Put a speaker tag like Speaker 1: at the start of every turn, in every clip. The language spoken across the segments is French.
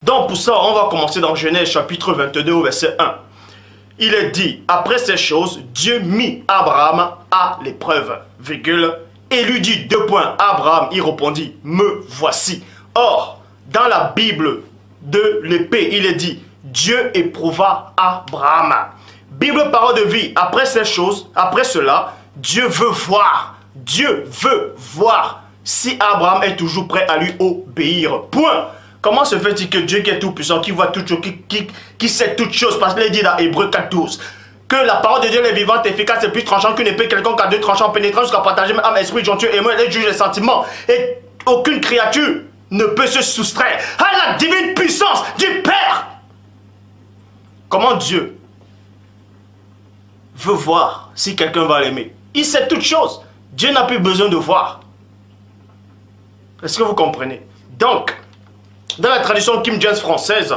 Speaker 1: Donc pour ça, on va commencer dans Genèse chapitre 22 au verset 1. Il est dit, après ces choses, Dieu mit Abraham à l'épreuve, virgule, et lui dit, Abraham, il répondit, me voici. Or, dans la Bible de l'épée, il est dit, Dieu éprouva Abraham. Bible parole de vie, après ces choses, après cela, Dieu veut voir si Abraham est toujours prêt à lui obéir. Point. Comment se fait-il que Dieu qui est tout puissant, qui voit toutes choses, qui sait toutes choses, parce qu'il est dit dans Hébreux 4:12, que la parole de Dieu est vivante, efficace et plus tranchante qu'une épée quelconque à deux tranchants pénétrant jusqu'à partager même âme, esprit, jointure et moi, elle juge les sentiments. Et aucune créature ne peut se soustraire à la divine puissance du Père. Comment Dieu veut voir si quelqu'un va l'aimer? Il sait toutes choses. Dieu n'a plus besoin de voir. Est-ce que vous comprenez? Donc, dans la tradition King James française,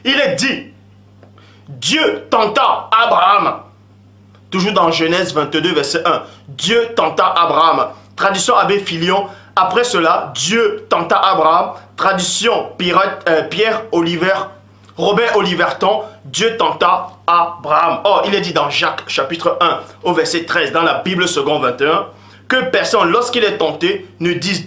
Speaker 1: il est dit, Dieu tenta Abraham. Toujours dans Genèse 22, verset 1. Dieu tenta Abraham. Tradition Abbé Filion. Après cela, Dieu tenta Abraham. Tradition Pierre Robert Oliverton. Dieu tenta Abraham. Or, il est dit dans Jacques chapitre 1 au verset 13, dans la Bible seconde 21, que personne, lorsqu'il est tenté, ne dise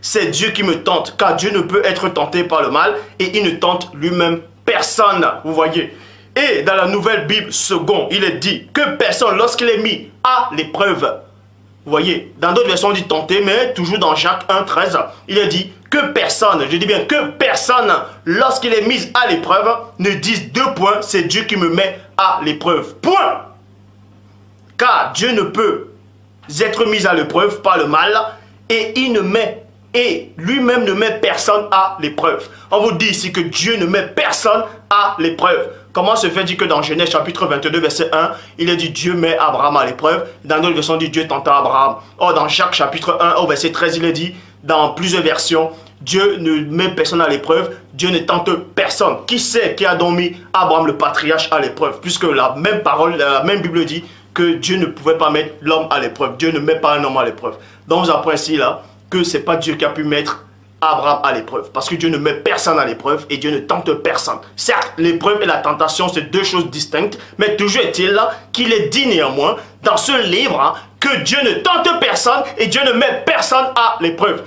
Speaker 1: c'est Dieu qui me tente, car Dieu ne peut être tenté par le mal et il ne tente lui-même personne. Vous voyez. Et dans la nouvelle Bible seconde, il est dit que personne, lorsqu'il est mis à l'épreuve, vous voyez, dans d'autres versions on dit tenter, mais toujours dans Jacques 1, 13, il est dit que personne, je dis bien que personne, lorsqu'il est mis à l'épreuve, ne dise c'est Dieu qui me met à l'épreuve. Point. Car Dieu ne peut être mis à l'épreuve par le mal et lui-même ne met personne à l'épreuve. On vous dit ici que Dieu ne met personne à l'épreuve. Comment se fait-il que dans Genèse chapitre 22 verset 1, il est dit Dieu met Abraham à l'épreuve. Dans d'autres versions, on dit Dieu tenta Abraham. Or dans Jacques chapitre 1 au verset 13, il est dit dans plusieurs versions, Dieu ne met personne à l'épreuve, Dieu ne tente personne. Qui c'est qui a donc mis Abraham le patriarche à l'épreuve? Puisque la même parole, la même Bible dit que Dieu ne pouvait pas mettre l'homme à l'épreuve. Dieu ne met pas un homme à l'épreuve. Donc vous apprenez ici là que ce n'est pas Dieu qui a pu mettre Abraham à l'épreuve. Parce que Dieu ne met personne à l'épreuve et Dieu ne tente personne. Certes, l'épreuve et la tentation, c'est deux choses distinctes. Mais toujours est-il là qu'il est dit néanmoins dans ce livre que Dieu ne tente personne et Dieu ne met personne à l'épreuve.